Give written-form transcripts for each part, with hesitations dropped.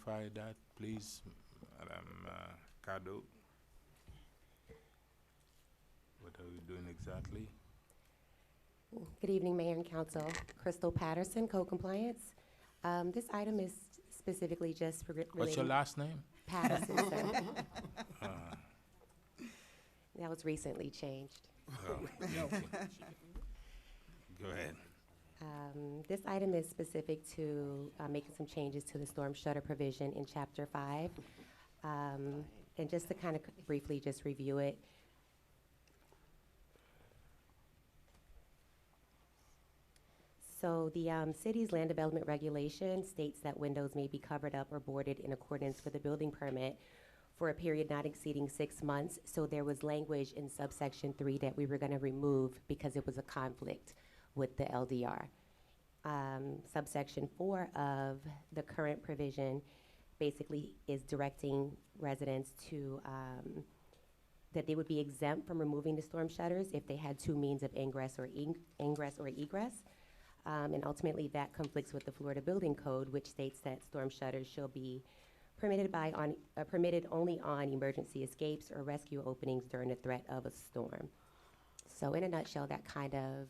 clarify that, please, Madam Cado? What are we doing exactly? Good evening, Mayor and Council. Crystal Patterson, Code Compliance. This item is specifically just What's your relating. last name? Patterson, sir. Uh, That was recently changed. oh, thank you. Go ahead. This item is specific to making some changes to the storm shutter provision in Chapter 5. And just to kind of briefly just review it, so the city's land development regulation states that windows may be covered up or boarded in accordance with the building permit for a period not exceeding 6 months. So there was language in subsection 3 that we were going to remove because it was a conflict with the LDR. Subsection 4 of the current provision basically is directing residents to that they would be exempt from removing the storm shutters if they had two means of ingress or egress. And ultimately, that conflicts with the Florida Building Code, which states that storm shutters shall be permitted only on emergency escapes or rescue openings during the threat of a storm. So in a nutshell, that kind of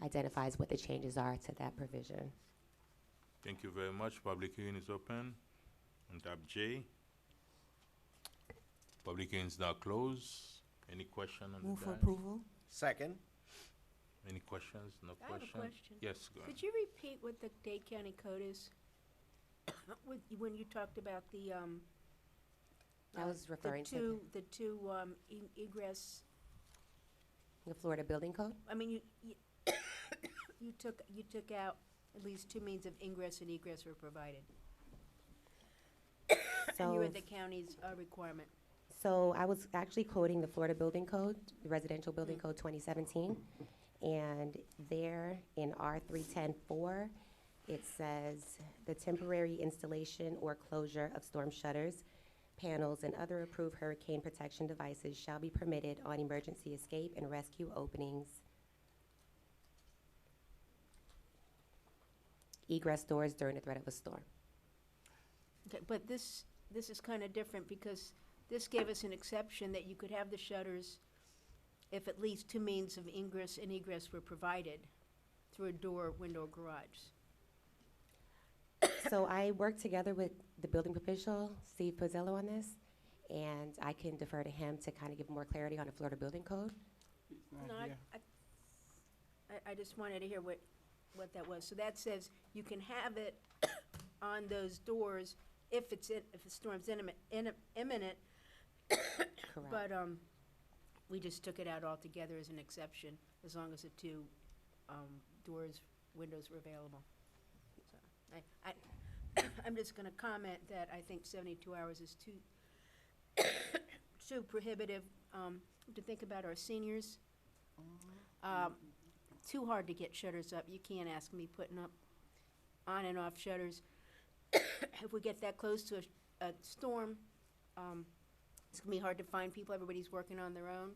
identifies what the changes are to that provision. Thank you very much. Public hearing is open. On tab J. Public hearing is now closed. Any question on Move the for dais? approval. Second. Any questions? No I have a question? question. Yes, go ahead. Could you repeat what the Dade County code is? When you talked about the, I was referring to the two, egress, the Florida Building Code. I mean, you took out at least two means of ingress and egress were provided. And you So, had the county's, requirement. so I was actually quoting the Florida Building Code, the Residential Building Code 2017. And there in R3104, it says the temporary installation or closure of storm shutters, panels, and other approved hurricane protection devices shall be permitted on emergency escape and rescue openings, egress doors during the threat of a storm. Okay, but this is kind of different because this gave us an exception that you could have the shutters if at least two means of ingress and egress were provided through a door, window, or garage. So I worked together with the building official, Steve Pozzello, on this, and I can defer to him to kind of give more clarity on the Florida Building Code. No, I just wanted to hear what that was. So that says you can have it on those doors if the storm's imminent, Correct. but, we just took it out altogether as an exception, as long as the two, doors, windows were available. So, I'm just gonna comment that I think 72 hours is too prohibitive, to think about our seniors. Too hard to get shutters up. You can't ask me putting up on and off shutters. If we get that close to a storm, it's gonna be hard to find people. Everybody's working on their own.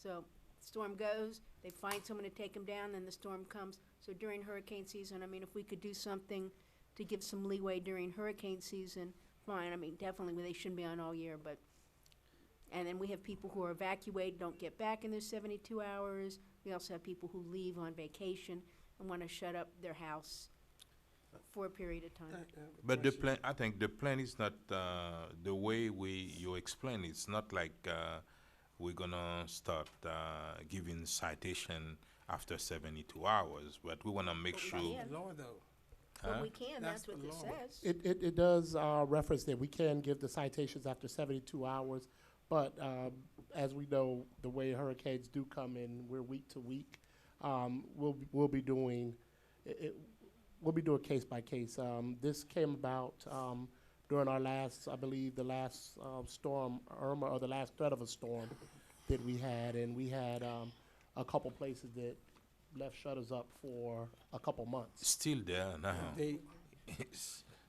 So storm goes, they find someone to take them down, then the storm comes. So during hurricane season, I mean, if we could do something to give some leeway during hurricane season, fine. I mean, definitely, they shouldn't be on all year, but, and then we have people who are evacuated, don't get back in their 72 hours. We also have people who leave on vacation and want to shut up their house for a period of time. But the plan, I think the plan is not the way you explain. It's not like we're gonna start giving citation after 72 hours, but we wanna make sure. Yeah. Law, though. But Huh? we can, That's that's what the this law. says. It does reference that we can give the citations after 72 hours, but as we know, the way hurricanes do come in, we're week to week. We'll be doing we'll be doing case by case. This came about during our last, I believe, the last storm Irma, or the last threat of a storm that we had, and we had a couple places that left shutters up for a couple months. Still there now. They,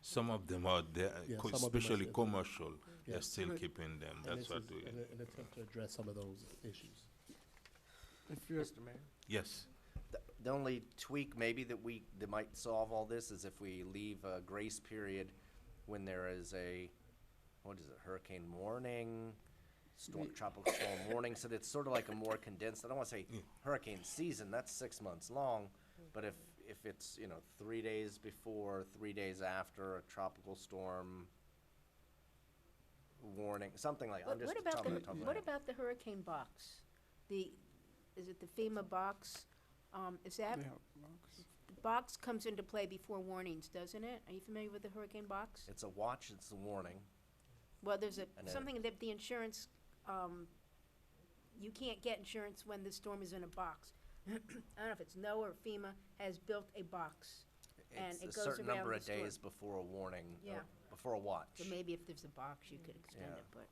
Some of them are there, Yeah, some of them are especially still- commercial. Yeah. They're still keeping them. And That's this what is we. an attempt to address some of those issues. Mr. Mayor. Yes. The only tweak maybe that might solve all this is if we leave a grace period when there is a, what is it, hurricane warning, tropical storm warning, so it's sort of like a more condensed, I don't wanna say hurricane season, that's 6 months long, but if it's, 3 days before, 3 days after a tropical storm warning, something like, I'm just What about talking the, about top of my what head. about the hurricane box? Is it the FEMA box? Is that, Yeah. the box comes into play before warnings, doesn't it? Are you familiar with the hurricane box? It's a watch, it's a warning. Well, there's And then- something that the insurance, you can't get insurance when the storm is in a box. I don't know if it's NOAA or FEMA has built a box, and It's it a goes certain number around of the storm. days before a warning, Yeah. or before a watch. So maybe if there's a box, you could extend Yeah. it, but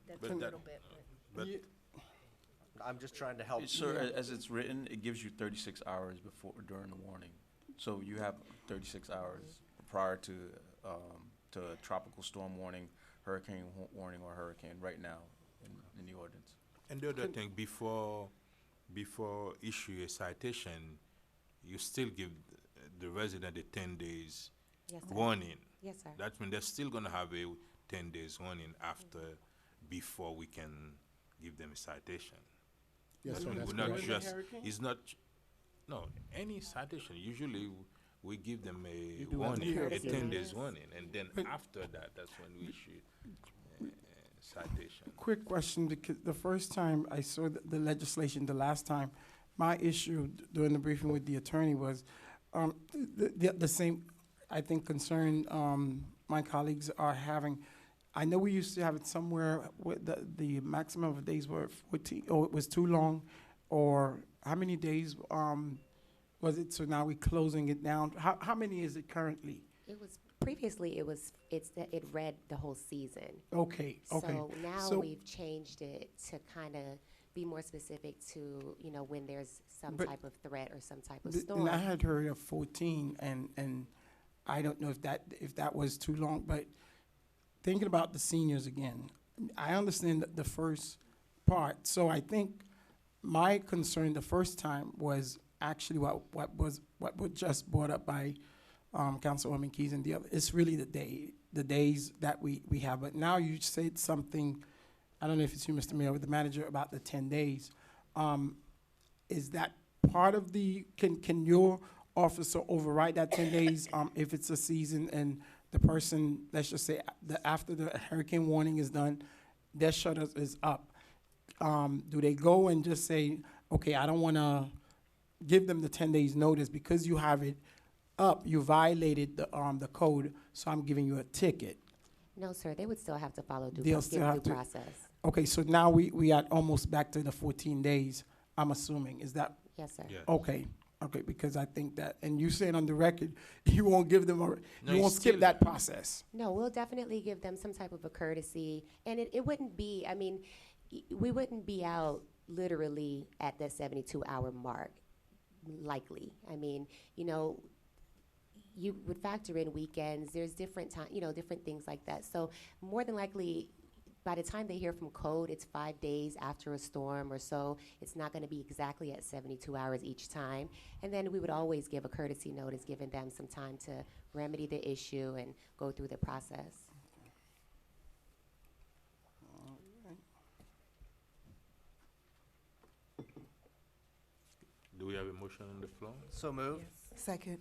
that's But a that- little bit, but. But I'm just trying to help. Sir, as it's written, it gives you 36 hours before, during the warning. So you have 36 hours prior to a tropical storm warning, hurricane warning, or hurricane right now in the ordinance. And the other thing, before issue a citation, you still give the resident a 10 days Yes, sir. warning. Yes, sir. That means they're still gonna have a 10 days warning after, before we can give them a citation. Yes, That's sir, when that's we're not correct. just, it's not, no, any citation, usually we give them a do warning, have a to- 10 days warning, and then after that, that's when we issue citation. Quick question, because the first time I saw the legislation, the last time, my issue during the briefing with the attorney was, the same, I think, concern, my colleagues are having. I know we used to have it somewhere with the maximum of days were 14, or it was too long, or how many days, was it, so now we're closing it down? How many is it currently? It was, previously, it read the whole season. Okay, okay. So now So- we've changed it to kind of be more specific to, when there's some But type of threat or some type of And storm. I had heard of 14, and I don't know if that was too long, but thinking about the seniors again, I understand the first part. So I think my concern the first time was actually what was just brought up by Councilwoman Keys and the other. It's really the days that we have. But now you said something, I don't know if it's you, Mr. Mayor, with the manager about the 10 days. Is that part of can your officer override that 10 days if it's a season and the person, let's just say, after the hurricane warning is done, their shutter is up? Do they go and just say, okay, I don't want to give them the 10 days notice because you have it up, you violated the code, so I'm giving you a ticket? No, sir, they would still have to follow due, They'll still due have to- process. Okay, so now we are almost back to the 14 days, I'm assuming. Is that, Yes, sir. Yeah. okay, because I think that, and you said on the record, you won't give them, No, you won't it's skip still- that process. No, we'll definitely give them some type of a courtesy, and it wouldn't be, I mean, we wouldn't be out literally at the 72-hour mark, likely. I mean, you would factor in weekends, there's different time, different things like that. So more than likely, by the time they hear from code, it's 5 days after a storm or so. It's not gonna be exactly at 72 hours each time. And then we would always give a courtesy notice, giving them some time to remedy the issue and go through the process. Do we have a motion on the floor? So moved. Second.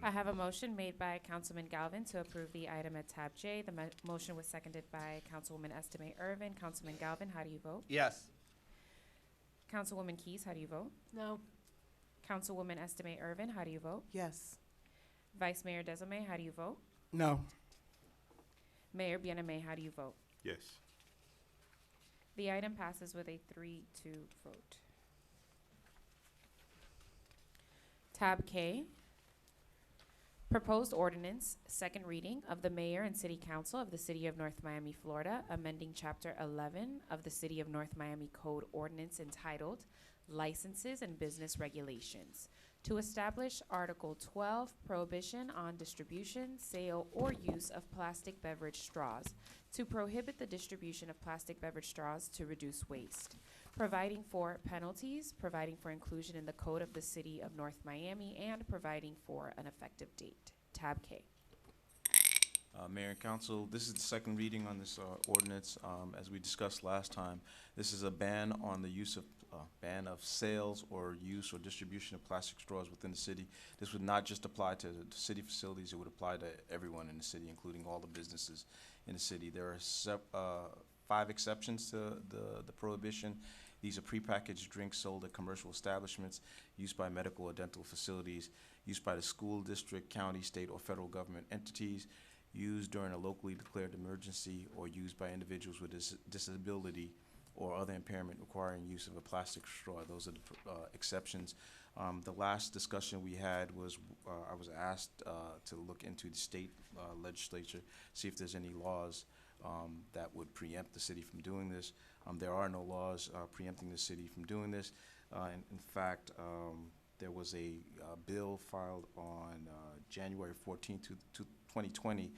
I have a motion made by Councilman Galvin to approve the item at tab J. The motion was seconded by Councilwoman Estime Irvin. Councilman Galvin, how do you vote? Yes. Councilwoman Keys, how do you vote? No, Councilwoman Estime Irvin, how do you vote? Yes. Vice Mayor Desame, how do you vote? No, Mayor Bieneme, how do you vote? Yes. The item passes with a 3-2 vote. Tab K, proposed ordinance, second reading of the Mayor and City Council of the City of North Miami, Florida, amending Chapter 11 of the City of North Miami Code Ordinance entitled Licenses and Business Regulations to establish Article 12, Prohibition on Distribution, Sale, or Use of Plastic Beverage Straws, to prohibit the distribution of plastic beverage straws to reduce waste. providing for penalties, providing for inclusion in the code of the City of North Miami, and providing for an effective date. Tab K. Mayor and Council, this is the second reading on this ordinance. As we discussed last time, this is a ban on the use of, ban of sales or use or distribution of plastic straws within the city. This would not just apply to the city facilities, it would apply to everyone in the city, including all the businesses in the city. There are 5 exceptions to the prohibition. These are prepackaged drinks sold at commercial establishments, used by medical or dental facilities, used by the school district, county, state, or federal government entities, used during a locally declared emergency, or used by individuals with disability or other impairment requiring use of a plastic straw. Those are the exceptions. The last discussion we had was, I was asked to look into the state legislature, see if there's any laws that would preempt the city from doing this. There are no laws preempting the city from doing this. In fact, there was a bill filed on January 14th, 2020,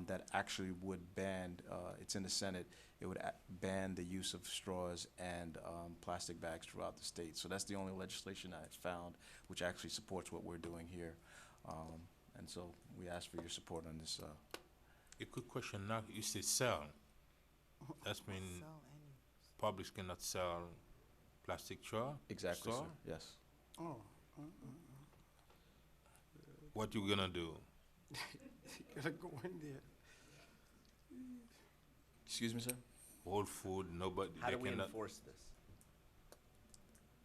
that actually would ban, it's in the Senate, it would ban the use of straws and plastic bags throughout the state. So that's the only legislation I found which actually supports what we're doing here. And so we ask for your support on this. A quick question now, you say sell. That's mean publics cannot sell plastic straw? Exactly, straw? sir, yes. Oh, What you gonna do? gotta go in there. Excuse me, sir? Whole food, nobody, How they do we cannot. enforce this?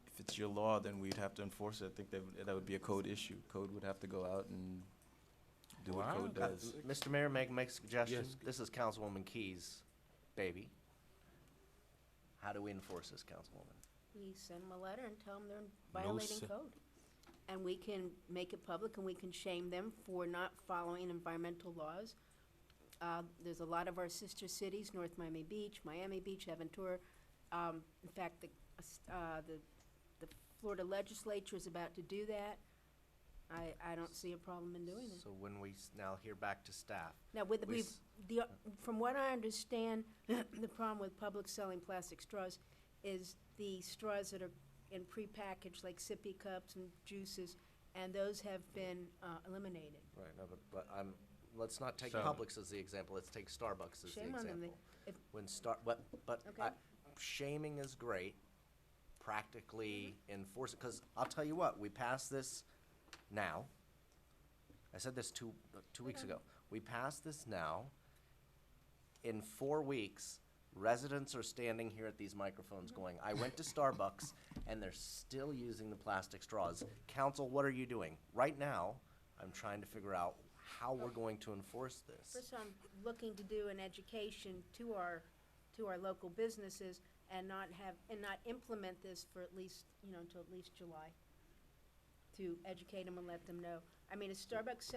If it's your law, then we'd have to enforce it. I think that would be a code issue. Code would have to go out and do what Wow. code does. Mr. Mayor, make a suggestion. Yes. This is Councilwoman Key's baby. How do we enforce this, Councilwoman? We send them a letter and tell them they're No violating se- code. And we can make it public and we can shame them for not following environmental laws. There's a lot of our sister cities, North Miami Beach, Aventura. In fact, the Florida legislature is about to do that. I don't see a problem in doing it. So when we now hear back to staff, Now, with, We we've, s- from what I understand, the problem with public selling plastic straws is the straws that are in prepackaged, like sippy cups and juices, and those have been eliminated. right, no, but let's not take So- Publix as the example, let's take Starbucks as the Shame on them. example. If- When but Okay. shaming is great, practically enforce it, because I'll tell you what, we passed this now. I said this two weeks ago. We passed this now. In 4 weeks, residents are standing here at these microphones going, I went to Starbucks and they're still using the plastic straws. Council, what are you doing? Right now, I'm trying to figure out how we're going to enforce this. First, I'm looking to do an education to our local businesses and not implement this for at least, until at least July, to educate them and let them know. I mean, is Starbucks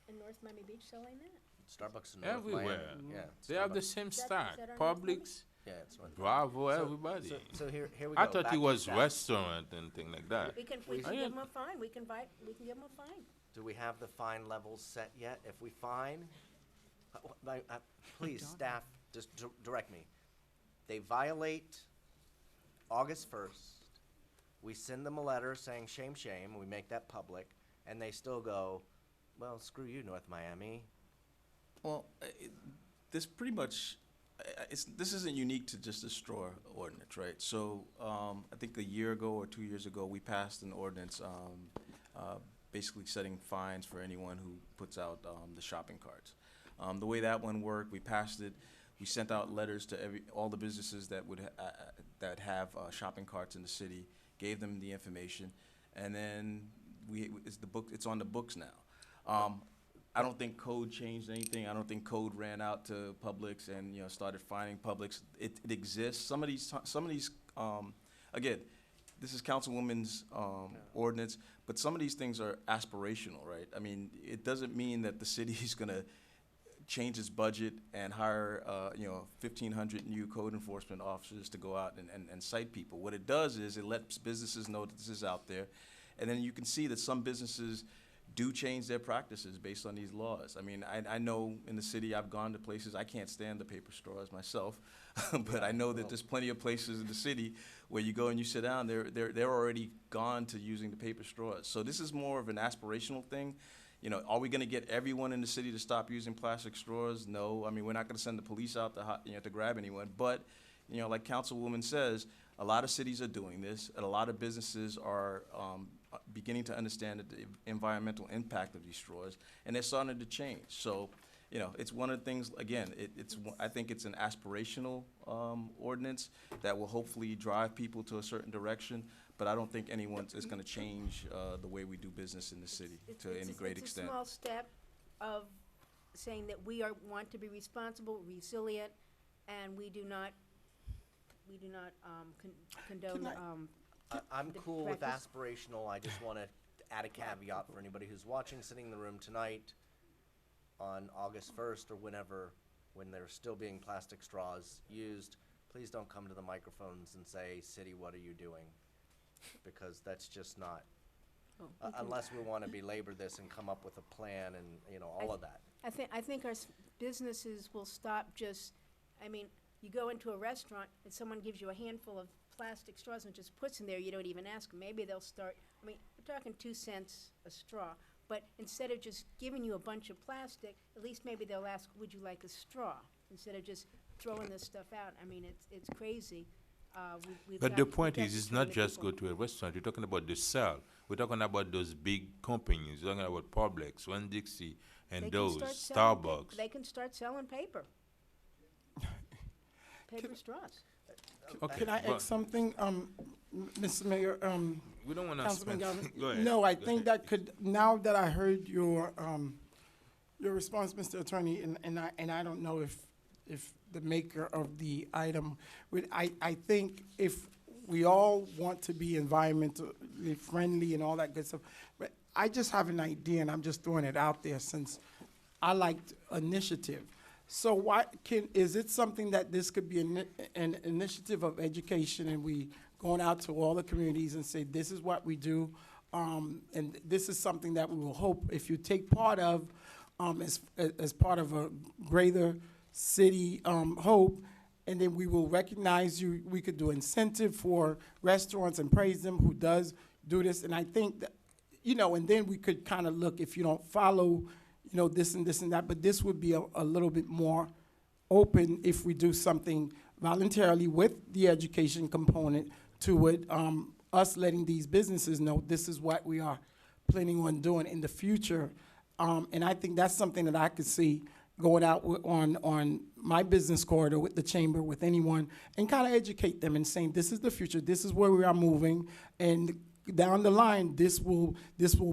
in North Miami Beach selling that? Starbucks in North Miami. Everywhere. Yeah. They have the Starbucks. same Is that- style. is that our North Miami? Publix, Yeah, it's North Miami. Bravo, So- everybody. So here we go. I thought back it to was staff. restaurant and thing like that. We can I give didn't- them a fine, we can give them a fine. Do we have the fine levels set yet? If we fine, please, staff, just direct me. They violate August 1st. We send them a letter saying shame, shame, and we make that public, and they still go, well, screw you, North Miami. Well, this pretty much, this isn't unique to just the straw ordinance, right? So I think a year ago or 2 years ago, we passed an ordinance basically setting fines for anyone who puts out the shopping carts. The way that one worked, we passed it. We sent out letters to all the businesses that would that have shopping carts in the city, gave them the information, and then it's on the books now. I don't think code changed anything. I don't think code ran out to Publix and started fining Publix. It exists. Some of these again, this is Councilwoman's ordinance, but some of these things are aspirational, right? I mean, it doesn't mean that the city is going to change its budget and hire 1,500 new code enforcement officers to go out and cite people. What it does is it lets businesses know that this is out there, and then you can see that some businesses do change their practices based on these laws. I mean, I know in the city, I've gone to places, I can't stand the paper straws myself, but I know that there's plenty of places in the city where you go and you sit down, they're already gone to using the paper straws. So this is more of an aspirational thing. You know, are we gonna get everyone in the city to stop using plastic straws? No, I mean, we're not gonna send the police out to grab anyone, but, you know, like Councilwoman says, a lot of cities are doing this, and a lot of businesses are, beginning to understand the environmental impact of these straws, and they're starting to change. So, you know, it's one of the things, again, I think it's an aspirational ordinance that will hopefully drive people to a certain direction, but I don't think anyone is gonna change the way we do business in the city to any great extent. It's a small step of saying that we want to be responsible, resilient, and we do not condone, Can I- I'm the cool with practice. aspirational. I just want to add a caveat for anybody who's watching, sitting in the room tonight on August 1st or whenever, when there's still being plastic straws used, please don't come to the microphones and say, "City, what are you doing?" Because that's just not, Oh, we can- unless we want to belabor this and come up with a plan and, you know, all of that. I think our businesses will stop just, I mean, you go into a restaurant and someone gives you a handful of plastic straws and just puts in there, you don't even ask them. Maybe they'll start, I mean, we're talking 2 cents a straw, but instead of just giving you a bunch of plastic, at least maybe they'll ask, would you like a straw? Instead of just throwing this stuff out. I mean, it's crazy. We've But got- the we've point got is, to it's train not the just people. go to a restaurant. You're talking about the sell. We're talking about those big companies. We're talking about Publix, Winn-Dixie, They and can those, start selling Starbucks. They can start selling paper. Paper straws. Okay, Can I but add something, Mr. Mayor, we don't wanna Councilman spend, Galvin? go ahead. No, I go think ahead. that could, now that I heard your response, Mr. Attorney, and I don't know if the maker of the item, I think if we all want to be environmentally friendly and all that good stuff, but I just have an idea, and I'm just throwing it out there since I liked initiative. So is it something that this could be an initiative of education, and we going out to all the communities and say, this is what we do, and this is something that we will hope if you take part of, as part of a greater city, hope, and then we will recognize you, we could do incentive for restaurants and praise them who does do this, and I think that, you know, and then we could kind of look, if you don't follow, you know, this and that, but this would be a little bit more open if we do something voluntarily with the education component to it, us letting these businesses know this is what we are planning on doing in the future. And I think that's something that I could see going out on my business corridor with the chamber, with anyone, and kind of educate them and saying, this is the future, this is where we are moving, and down the line, this will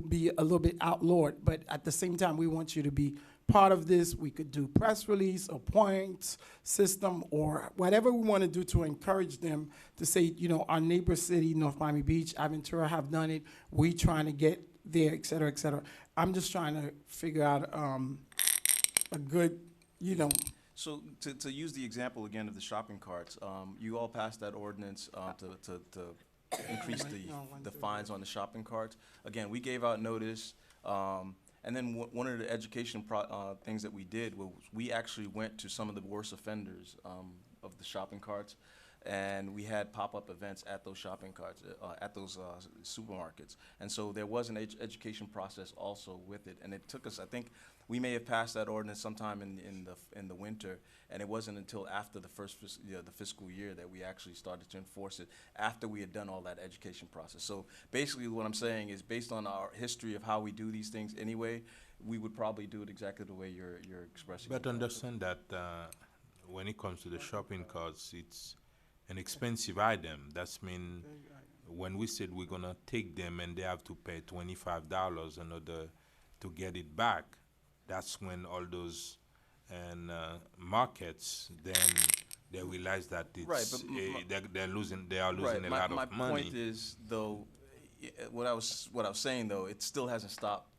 be a little bit outlawed, but at the same time, we want you to be part of this. We could do press release or points system or whatever we want to do to encourage them to say, you know, our neighbor city, North Miami Beach, Aventura have done it. We trying to get there, et cetera, et cetera. I'm just trying to figure out a good, you know. So to use the example again of the shopping carts, you all passed that ordinance to increase the fines on the shopping carts. Again, we gave out notice, and then one of the education things that we did was we actually went to some of the worst offenders of the shopping carts, and we had pop-up events at those shopping carts, at those supermarkets. And so there was an education process also with it, and it took us, I think, we may have passed that ordinance sometime in the winter, and it wasn't until after the first the fiscal year that we actually started to enforce it, after we had done all that education process. So basically what I'm saying is, based on our history of how we do these things anyway, we would probably do it exactly the way you're expressing. But it. understand that when it comes to the shopping carts, it's an expensive item. That's mean when we said we're gonna take them and they have to pay $25 in order to get it back, that's when all those markets, then they realize that it's Right, but they are losing a Right. lot My of money. point is, though, what I was saying though, it still hasn't stopped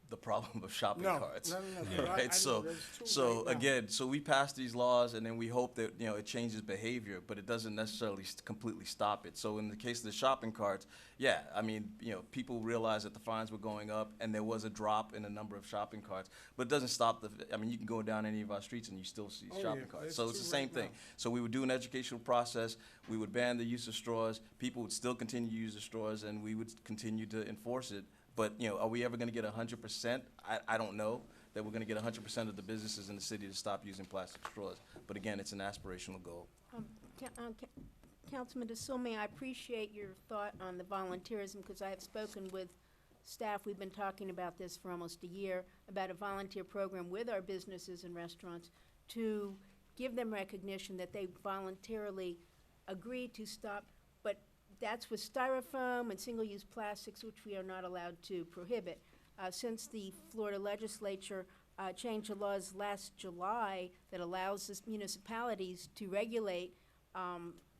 the problem of shopping No, carts. no, no, no. I Right, know so, there's two so right now. again, so we pass these laws and then we hope that, you know, it changes behavior, but it doesn't necessarily completely stop it. So in the case of the shopping carts, yeah, I mean, you know, people realized that the fines were going up and there was a drop in the number of shopping carts, but it doesn't stop I mean, you can go down any of our streets and you still see Oh, shopping yeah, carts. there's So it's two the same right thing. now. So we would do an educational process, we would ban the use of straws, people would still continue to use the straws, and we would continue to enforce it. But, you know, are we ever gonna get 100%? I don't know that we're gonna get 100% of the businesses in the city to stop using plastic straws. But again, it's an aspirational goal. Councilman DeSilme, I appreciate your thought on the volunteerism, because I have spoken with staff. We've been talking about this for almost a year, about a volunteer program with our businesses and restaurants to give them recognition that they voluntarily agreed to stop. But that's with styrofoam and single-use plastics, which we are not allowed to prohibit. Since the Florida legislature changed the laws last July that allows the municipalities to regulate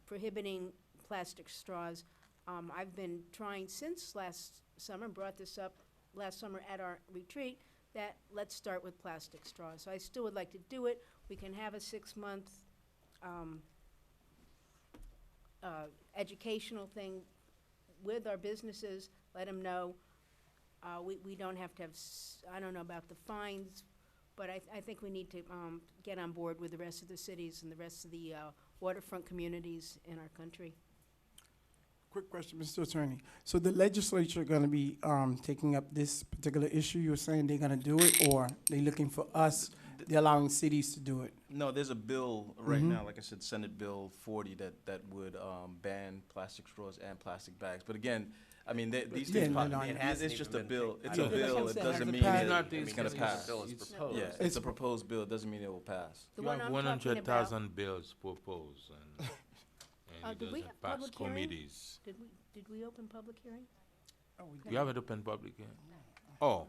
prohibiting plastic straws, I've been trying since last summer, brought this up last summer at our retreat, that let's start with plastic straws. So I still would like to do it. We can have a 6-month educational thing with our businesses, let them know. We don't have to have, I don't know about the fines, but I think we need to get on board with the rest of the cities and the rest of the waterfront communities in our country. Quick question, Mr. Attorney. So the legislature gonna be taking up this particular issue? You're saying they're gonna do it, or they looking for us, they're allowing cities to do it? No, there's a bill right Mhm. now, like I said, Senate Bill 40, that would ban plastic straws and plastic bags. But again, I mean, these Yeah, things, no, no, It I- hasn't it's just even a been bill. picked. It's I a know, but bill. I'm It saying, doesn't has mean it passed? that Not it's this- gonna this pass. bill is It's- proposed. Yeah, It's- it's a proposed bill. It doesn't mean it will pass. The You one have I'm one talking hundred about, thousand bills proposed, and it did we doesn't have pass public hearing? committees. did we open public hearing? Oh, we You haven't opened public hearing? Oh,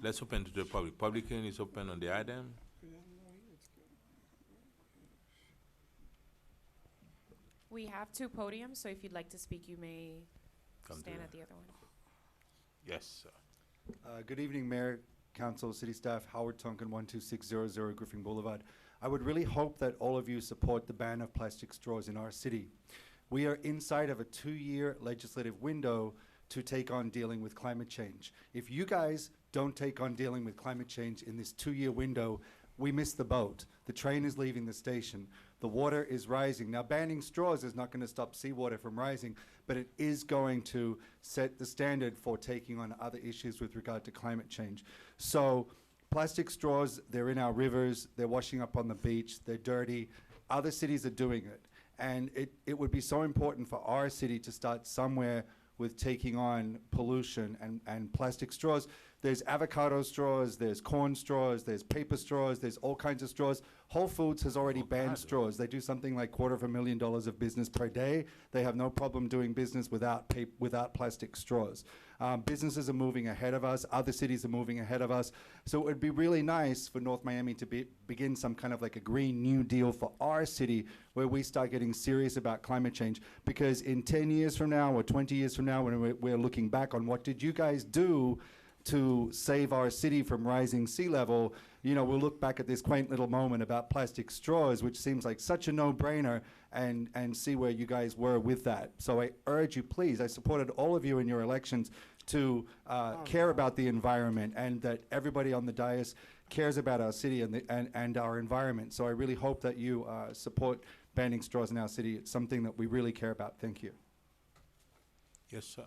let's open to the public. Public hearing is open on the item. We have 2 podiums, so if you'd like to speak, you may Come to stand the- at the other one. Yes, sir. Good evening, Mayor, Council, City Staff, Howard Tonkin, 12600 Griffin Boulevard. I would really hope that all of you support the ban of plastic straws in our city. We are inside of a 2-year legislative window to take on dealing with climate change. If you guys don't take on dealing with climate change in this 2-year window, we miss the boat. The train is leaving the station. The water is rising. Now, banning straws is not going to stop seawater from rising, but it is going to set the standard for taking on other issues with regard to climate change. So plastic straws, they're in our rivers, they're washing up on the beach, they're dirty. Other cities are doing it. And it would be so important for our city to start somewhere with taking on pollution and plastic straws. There's avocado straws, there's corn straws, there's paper straws, there's all kinds of straws. Whole Foods has already banned Avocado. straws. They do something like $250,000 of business per day. They have no problem doing business without plastic straws. Businesses are moving ahead of us. Other cities are moving ahead of us. So it would be really nice for North Miami to begin some kind of like a Green New Deal for our city, where we start getting serious about climate change. Because in 10 years from now or 20 years from now, when we're looking back on what did you guys do to save our city from rising sea level, you know, we'll look back at this quaint little moment about plastic straws, which seems like such a no-brainer, and see where you guys were with that. So I urge you, please, I supported all of you in your elections to care about the environment, and that everybody on the dais cares about our city and our environment. So I really hope that you support banning straws in our city. It's something that we really care about. Thank you. Yes, sir.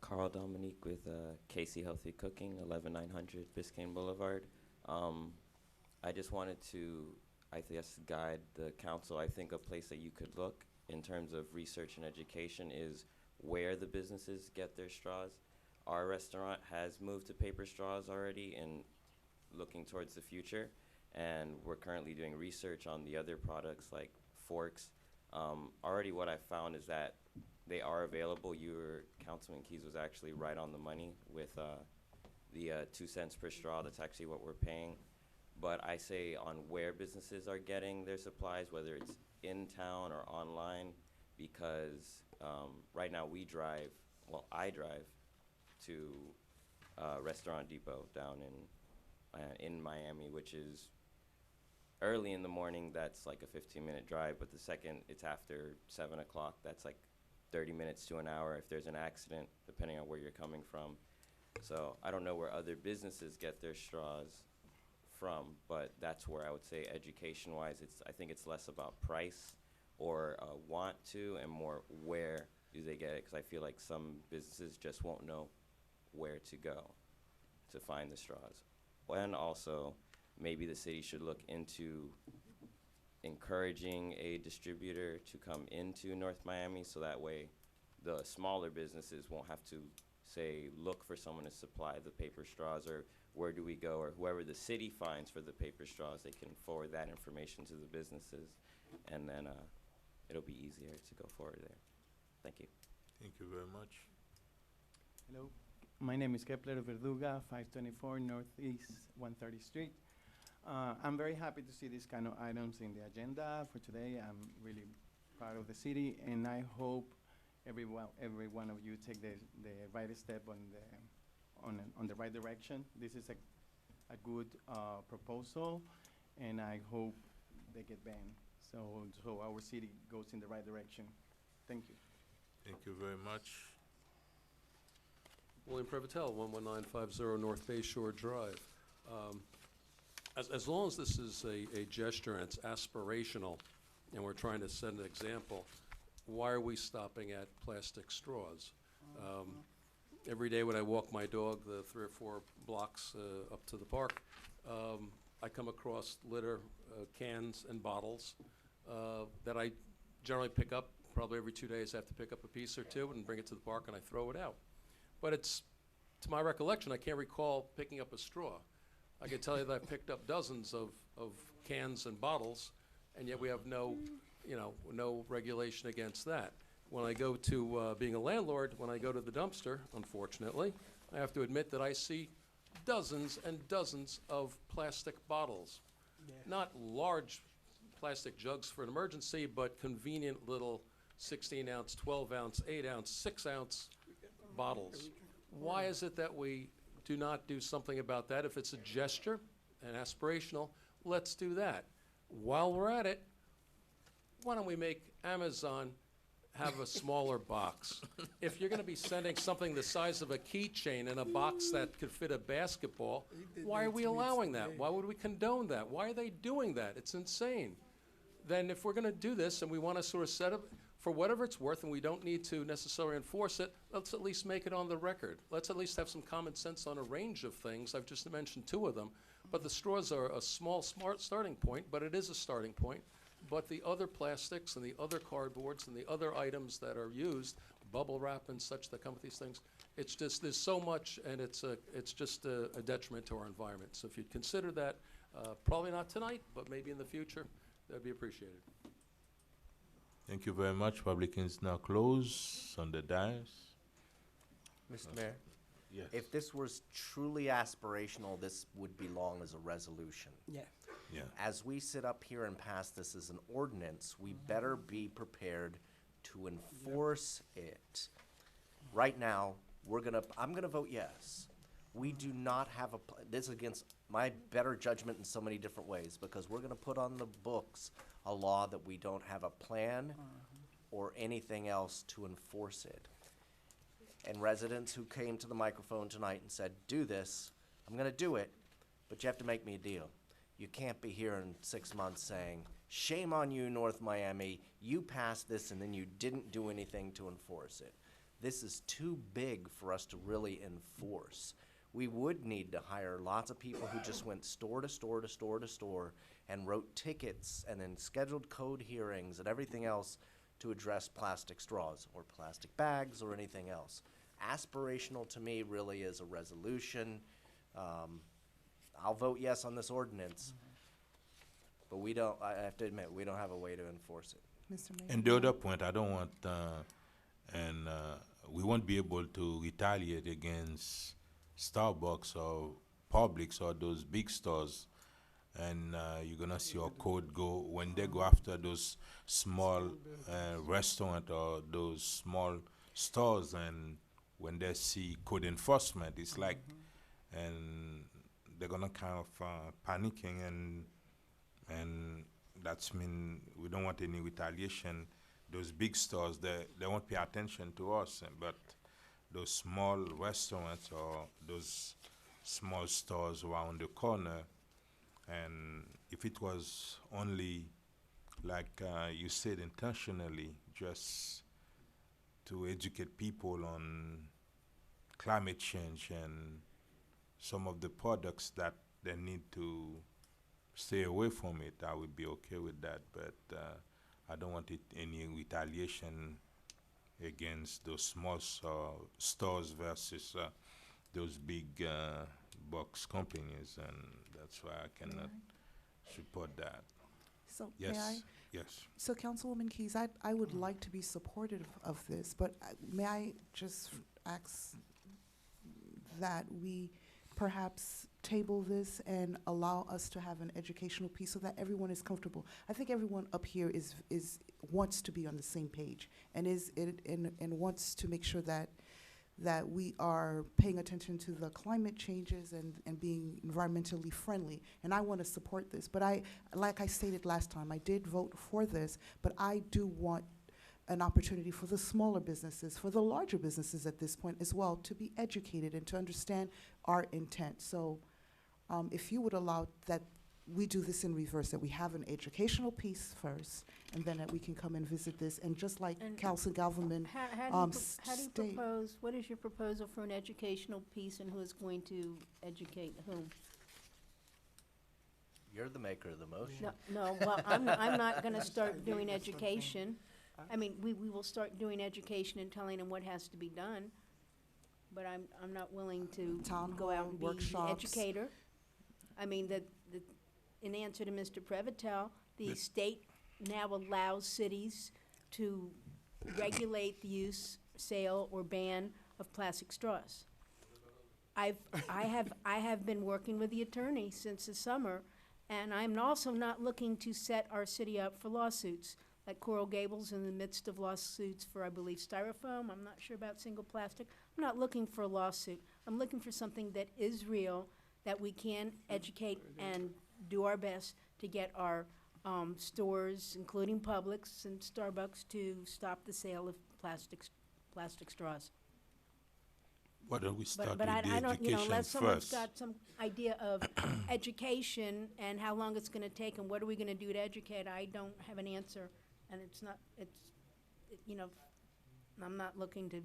Carl Dominique with Casey Healthy Cooking, 11900 Biscayne Boulevard. I just wanted to, I guess, guide the council. I think a place that you could look in terms of research and education is where the businesses get their straws. Our restaurant has moved to paper straws already and looking towards the future, and we're currently doing research on the other products like forks. Already what I found is that they are available. Councilman Keys was actually right on the money with the 2 cents per straw. That's actually what we're paying. But I say on where businesses are getting their supplies, whether it's in town or online, because right now I drive to Restaurant Depot down in Miami, which is early in the morning. That's like a 15-minute drive, but the second it's after 7 o'clock, that's like 30 minutes to an hour if there's an accident, depending on where you're coming from. So I don't know where other businesses get their straws from, but that's where I would say education-wise, I think it's less about price or want to, and more where do they get it, because I feel like some businesses just won't know where to go to find the straws. And also, maybe the city should look into encouraging a distributor to come into North Miami, so that way the smaller businesses won't have to, say, look for someone to supply the paper straws, or where do we go, or whoever the city finds for the paper straws, they can forward that information to the businesses, and then it'll be easier to go forward there. Thank you. Thank you very much. Hello, my name is Kepler Verduga, 524 Northeast 130th Street. I'm very happy to see these kind of items in the agenda for today. I'm really proud of the city, and I hope every one of you take the right step on the right direction. This is a good proposal, and I hope they get banned, so our city goes in the right direction. Thank you. Thank you very much. William Prevotel, 11950 North Bay Shore Drive. As long as this is a gesture and it's aspirational, and we're trying to set an example, why are we stopping at plastic straws? Every day when I walk my dog the 3 or 4 blocks up to the park, I come across litter, cans and bottles that I generally pick up. Probably every 2 days I have to pick up a piece or two and bring it to the park, and I throw it out. But it's, to my recollection, I can't recall picking up a straw. I can tell you that I've picked up dozens of cans and bottles, and yet we have no regulation against that. When I go to, being a landlord, when I go to the dumpster, unfortunately, I have to admit that I see dozens and dozens of plastic bottles. Not large plastic jugs for an emergency, but convenient little 16-ounce, 12-ounce, 8-ounce, 6-ounce bottles. Why is it that we do not do something about that? If it's a gesture and aspirational, let's do that. While we're at it, why don't we make Amazon have a smaller box? If you're going to be sending something the size of a keychain in a box that could fit a basketball, why are we allowing that? Why would we condone that? Why are they doing that? It's insane. Then if we're going to do this and we want to sort of set up for whatever it's worth, and we don't need to necessarily enforce it, let's at least make it on the record. Let's at least have some common sense on a range of things. I've just mentioned 2 of them. But the straws are a small, smart starting point, but it is a starting point. But the other plastics and the other cardboards and the other items that are used, bubble wrap and such that come with these things, it's just, there's so much, and it's just a detriment to our environment. So if you'd consider that, probably not tonight, but maybe in the future, that'd be appreciated. Thank you very much. Public is now closed on the dais. Mr. Mayor, Yes. if this was truly aspirational, this would belong as a resolution. Yeah. Yeah. As we sit up here and pass this as an ordinance, we better be prepared to enforce it. Right now, I'm gonna vote yes. We do not have this is against my better judgment in so many different ways, because we're gonna put on the books a law that we don't have a plan or anything else to enforce it. And residents who came to the microphone tonight and said, do this, I'm gonna do it, but you have to make me a deal. You can't be here in 6 months saying, shame on you, North Miami, you passed this and then you didn't do anything to enforce it. This is too big for us to really enforce. We would need to hire lots of people who just went store to store to store to store and wrote tickets and then scheduled code hearings and everything else to address plastic straws or plastic bags or anything else. Aspirational to me really is a resolution. I'll vote yes on this ordinance, but I have to admit, we don't have a way to enforce it. Mr. Mayor. And the other point, I don't want, we won't be able to retaliate against Starbucks or Publix or those big stores. And you're gonna see our code go, when they go after those small restaurant or those small stores, and when they see code enforcement, it's like and they're gonna kind of panicking, and that's mean we don't want any retaliation. Those big stores, they won't pay attention to us, but those small restaurants or those small stores around the corner, and if it was only like you said intentionally, just to educate people on climate change and some of the products that they need to stay away from it, I would be okay with that. But I don't want any retaliation against those small stores versus those big box companies, and that's why I cannot support that. So may I? Yes, yes. So Councilwoman Keys, I would like to be supportive of this, but may I just ask that we perhaps table this and allow us to have an educational piece so that everyone is comfortable? I think everyone up here is wants to be on the same page and wants to make sure that we are paying attention to the climate changes and being environmentally friendly. And I want to support this. But like I stated last time, I did vote for this, but I do want an opportunity for the smaller businesses, for the larger businesses at this point as well, to be educated and to understand our intent. So if you would allow that we do this in reverse, that we have an educational piece first, and then that we can come and visit this, and just like And Council Galvin How do you state. propose, what is your proposal for an educational piece and who is going to educate whom? You're the maker of the motion. No, well, I'm not gonna start doing education. I mean, we will start doing education and telling them what has to be done, but I'm not willing to Town go out hall, and be the workshops. educator. I mean, in answer to Mr. Prevotel, the state now allows cities to regulate the use, sale, or ban of plastic straws. I have been working with the attorney since the summer, and I'm also not looking to set our city up for lawsuits. Like Coral Gables in the midst of lawsuits for, I believe, styrofoam. I'm not sure about single plastic. I'm not looking for a lawsuit. I'm looking for something that is real, that we can educate and do our best to get our stores, including Publix and Starbucks, to stop the sale of plastic straws. Why don't we start with But the I don't, education unless someone's first? got some idea of education and how long it's gonna take and what are we gonna do to educate, I don't have an answer. And I'm not looking to,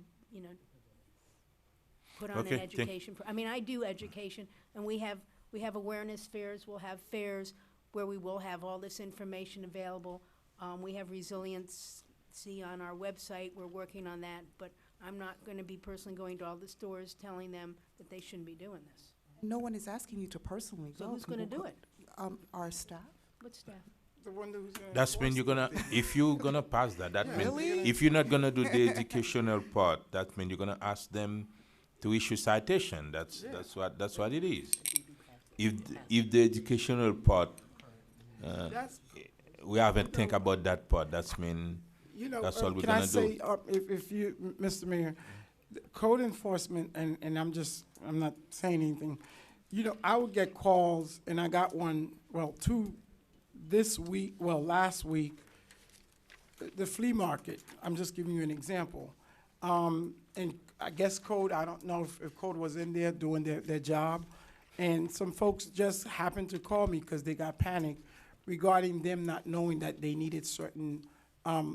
put on Okay, an thank- education. I mean, I do education, and we have awareness fairs, we'll have fairs where we will have all this information available. We have resiliency on our website, we're working on that, but I'm not gonna be personally going to all the stores telling them that they shouldn't be doing this. No one is asking you to personally So go. who's gonna do it? Our staff. What staff? The one who's gonna That's when you're enforce gonna, if you're gonna pass that, that means, Really? if you're not gonna do the educational part, that means you're gonna ask them to issue citation. That's what it is. If the educational part, That's, we haven't think about that part, that's mean, that's all we're can I gonna say, do. if you, Mr. Mayor, the code enforcement, and I'm not saying anything, I would get calls, and I got one, two this week, last week, the flea market, I'm just giving you an example. And I guess code, I don't know if code was in there doing their job, and some folks just happened to call me because they got panicked regarding them not knowing that they needed certain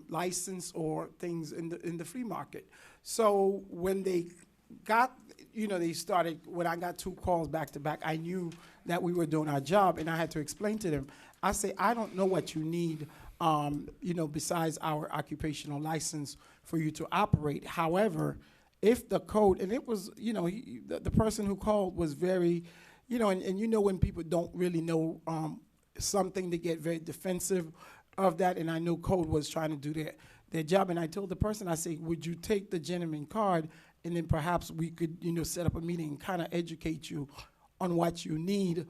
license or things in the flea market. So when they got, they started, when I got 2 calls back to back, I knew that we were doing our job, and I had to explain to them. I say, I don't know what you need, besides our occupational license for you to operate. However, if the code, and it was, the person who called was very, and when people don't really know something, they get very defensive of that, and I know code was trying to do their job, and I told the person, I say, would you take the gentleman card, and then perhaps we could, set up a meeting and kind of educate you on what you need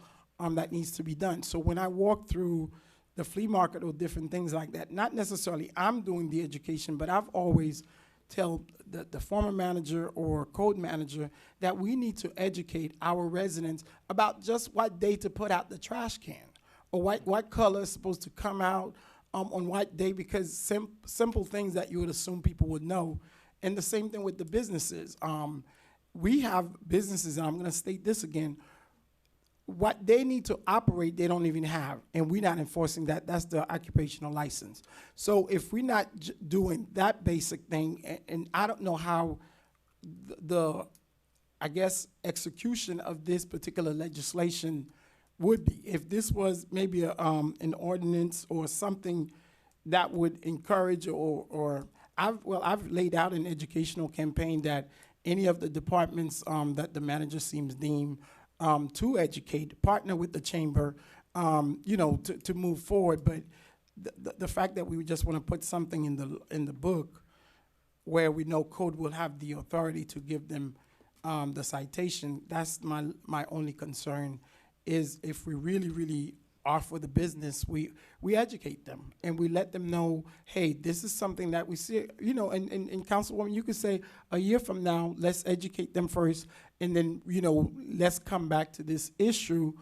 that needs to be done. So when I walk through the flea market or different things like that, not necessarily I'm doing the education, but I've always tell the former manager or code manager that we need to educate our residents about just what day to put out the trash can, or what color is supposed to come out on what day, because simple things that you would assume people would know. And the same thing with the businesses. We have businesses, and I'm going to state this again, what they need to operate, they don't even have, and we're not enforcing that. That's the occupational license. So if we're not doing that basic thing, and I don't know how I guess, execution of this particular legislation would be. If this was maybe an ordinance or something that would encourage I've laid out an educational campaign that any of the departments that the manager seems deemed to educate, partner with the chamber, to move forward. But the fact that we just want to put something in the book where we know code will have the authority to give them the citation, that's my only concern, is if we really, really are for the business, we educate them and we let them know, hey, this is something that we see, and Councilwoman, you could say a year from now, let's educate them first, and then, let's come back to this issue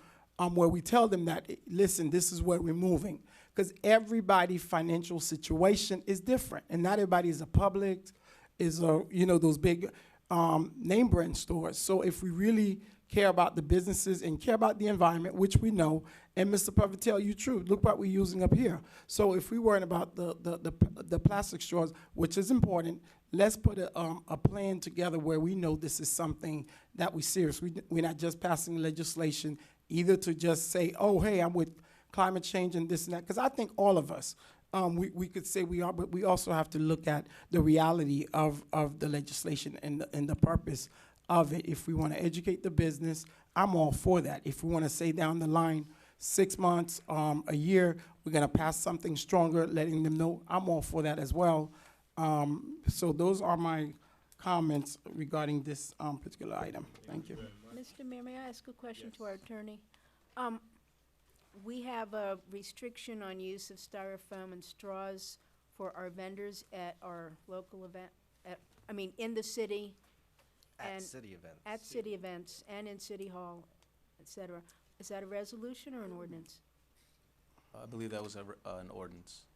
where we tell them that, listen, this is where we're moving. Because everybody's financial situation is different, and not everybody is a Publix, is those big name brand stores. So if we really care about the businesses and care about the environment, which we know, and Mr. Puffer tell you true, look what we're using up here. So if we weren't about the plastic straws, which is important, let's put a plan together where we know this is something that we're serious. We're not just passing legislation either to just say, oh, hey, I'm with climate change and this and that, because I think all of us, we could say we are, but we also have to look at the reality of the legislation and the purpose of it. If we want to educate the business, I'm all for that. If we want to say down the line, 6 months, a year, we're going to pass something stronger, letting them know, I'm all for that as well. So those are my comments regarding this particular item. Thank you. Mr. Mayor, may I ask a question to our attorney? We have a restriction on use of styrofoam and straws for our vendors at our local event, in the city. At and city events. At city events and in City Hall, et cetera. Is that a resolution or an ordinance? I believe that was an ordinance.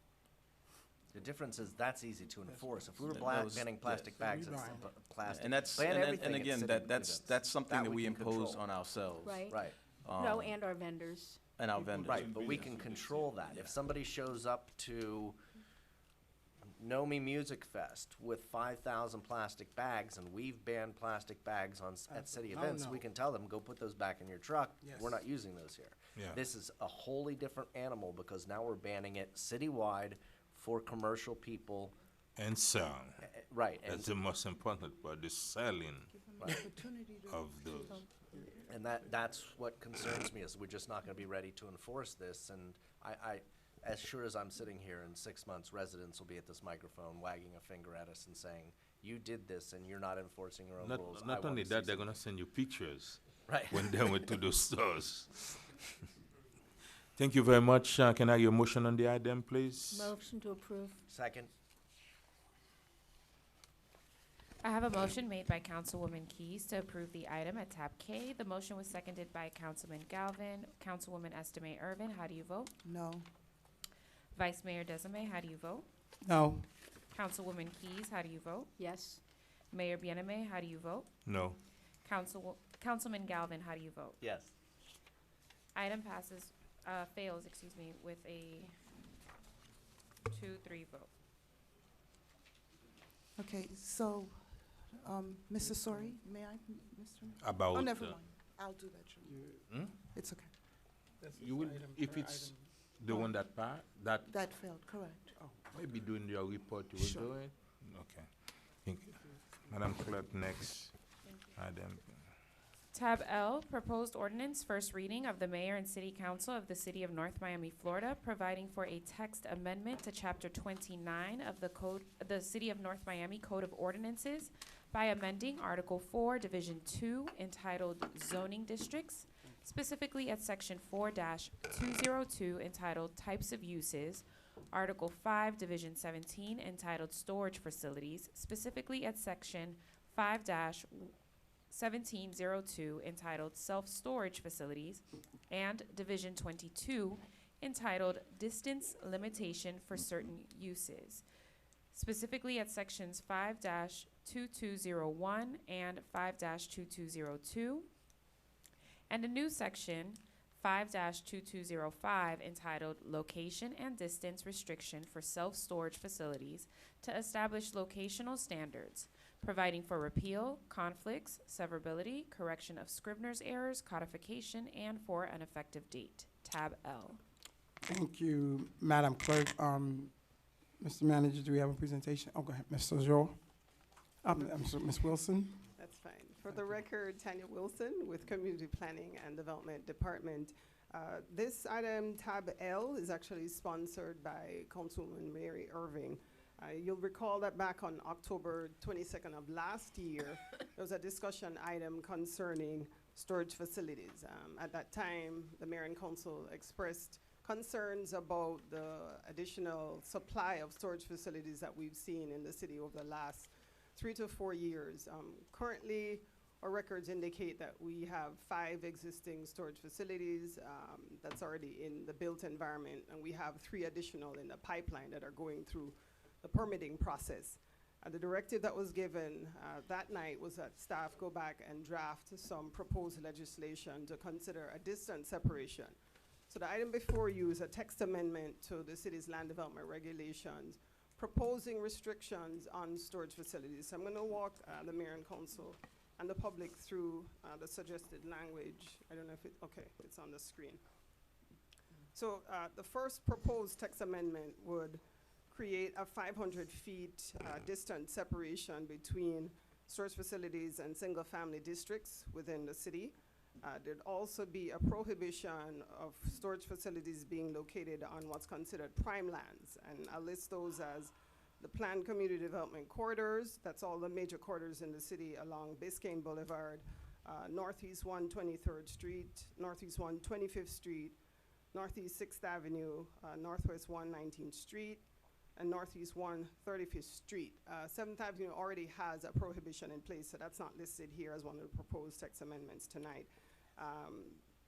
The difference is that's easy to enforce. If we were That was- banning plastic bags, it's plastic. And that's, Ban and everything at again, city that's events. something that we can impose control. on ourselves. Right? Right. No, and our vendors. And our vendors. Right, but we can control that. If somebody shows up to Know Me Music Fest with 5,000 plastic bags, and we've banned plastic bags at city Oh, events, no. we can tell them, go put those back in your truck. Yes. We're not using those here. Yeah. This is a wholly different animal because now we're banning it citywide for commercial people. And sell. Right, That's the most important part, the selling of those. and that's what concerns me, is we're just not gonna be ready to enforce this, and I as sure as I'm sitting here, in 6 months, residents will be at this microphone wagging a finger at us and saying, you did this and you're not enforcing your own rules. Not only that, they're gonna send you pictures Right. when they went to those stores. Thank you very much. Can I hear a motion on the item, please? Motion to approve. Second. I have a motion made by Councilwoman Keys to approve the item at tab K. The motion was seconded by Councilman Galvin. Councilwoman Estimate Irvin, how do you vote? No. Vice Mayor Desame, how do you vote? No. Councilwoman Keys, how do you vote? Yes. Mayor Bieneme, how do you vote? No. Councilman Galvin, how do you vote? Yes. Item fails, with a 2-3 vote. Okay, so, Mr. Sori, may I, Mr.? About. Oh, never mind. I'll do that, sure. Hmm? It's okay. You will, if it's the one that that That failed, correct. maybe during your report you will Sure. do it? Okay. Thank you. Madam Clerk, next item. Tab L, proposed ordinance, first reading of the mayor and city council of the city of North Miami, Florida, providing for a text amendment to chapter 29 of the city of North Miami Code of Ordinances by amending Article 4, Division 2, entitled Zoning Districts, specifically at section 4-202 entitled Types of Uses, Article 5, Division 17, entitled Storage Facilities, specifically at Section 5-1702, entitled Self-Storage Facilities, and Division 22, entitled Distance Limitation for Certain Uses, specifically at Sections 5-2201 and 5-2202, and a new section 5-2205 entitled Location and Distance Restriction for Self-Storage Facilities to establish locational standards, providing for repeal, conflicts, severability, correction of Scrivener's errors, codification, and for an effective date. Tab L. Thank you, Madam Clerk. Mr. Manager, do we have a presentation? Oh, go ahead, Ms. Sojo. I'm sorry, Ms. Wilson. That's fine. For the record, Tanya Wilson with Community Planning and Development Department. This item, tab L, is actually sponsored by Councilwoman Mary Irving. You'll recall that back on October 22nd of last year, there was a discussion item concerning storage facilities. At that time, the Mayor and Council expressed concerns about the additional supply of storage facilities that we've seen in the city over the last 3 to 4 years. Currently, our records indicate that we have 5 existing storage facilities that's already in the built environment, and we have 3 additional in the pipeline that are going through the permitting process. The directive that was given that night was that staff go back and draft some proposed legislation to consider a distance separation. So the item before you is a text amendment to the city's land development regulations proposing restrictions on storage facilities. So I'm going to walk the mayor and council and the public through the suggested language. I don't know if it's on the screen. So the first proposed text amendment would create a 500 feet distance separation between storage facilities and single family districts within the city. There'd also be a prohibition of storage facilities being located on what's considered prime lands. And I'll list those as the planned community development corridors. That's all the major corridors in the city along Biscayne Boulevard, Northeast 1 23rd Street, Northeast 1 25th Street, Northeast 6th Avenue, Northwest 1 19th Street, and Northeast 1 35th Street. 7th Avenue already has a prohibition in place, so that's not listed here as one of the proposed text amendments tonight.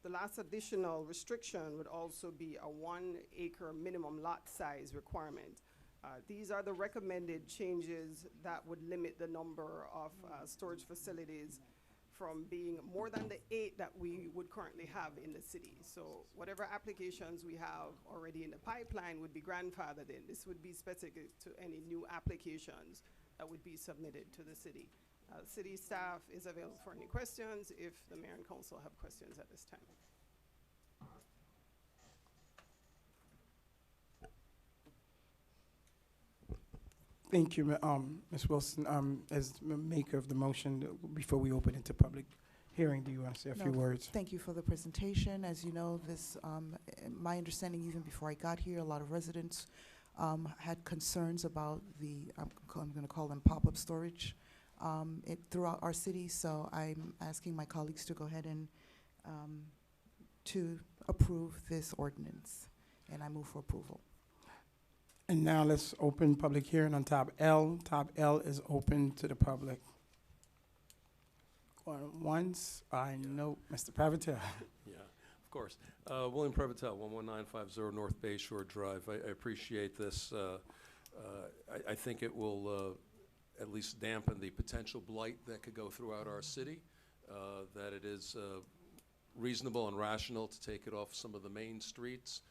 The last additional restriction would also be a 1 acre minimum lot size requirement. These are the recommended changes that would limit the number of storage facilities from being more than the 8 that we would currently have in the city. So whatever applications we have already in the pipeline would be grandfathered in. This would be specific to any new applications that would be submitted to the city. City staff is available for any questions if the mayor and council have questions at this time. Thank you, Ms. Wilson. As the maker of the motion, before we open it to public hearing, do you want to say a few words? Thank you for the presentation. As you know, this, my understanding even before I got here, a lot of residents had concerns about the, I'm going to call them pop-up storage throughout our city. So I'm asking my colleagues to go ahead and to approve this ordinance, and I move for approval. And now let's open public hearing on tab L. Tab L is open to the public. Going once, I know Mr. Pravatel. Yeah, of course. William Prevotel, 11950 North Bay Shore Drive. I appreciate this. I think it will at least dampen the potential blight that could go throughout our city, that it is reasonable and rational to take it off some of the main streets.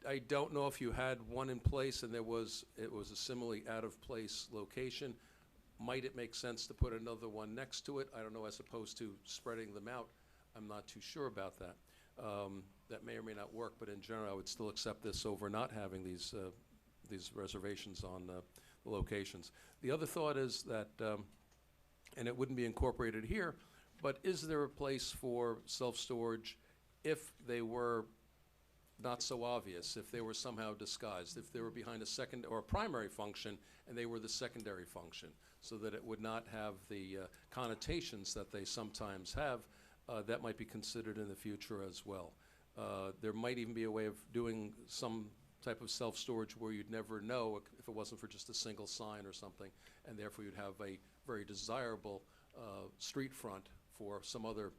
I don't know if you had one in place and it was a similarly out-of-place location. Might it make sense to put another one next to it? I don't know, as opposed to spreading them out. I'm not too sure about that. That may or may not work, but in general, I would still accept this over not having these reservations on the locations. The other thought is that, and it wouldn't be incorporated here, but is there a place for self-storage if they were not so obvious, if they were somehow disguised, if they were behind a second or a primary function and they were the secondary function, so that it would not have the connotations that they sometimes have, that might be considered in the future as well. There might even be a way of doing some type of self-storage where you'd never know if it wasn't for just a single sign or something, and therefore you'd have a very desirable street front for some other,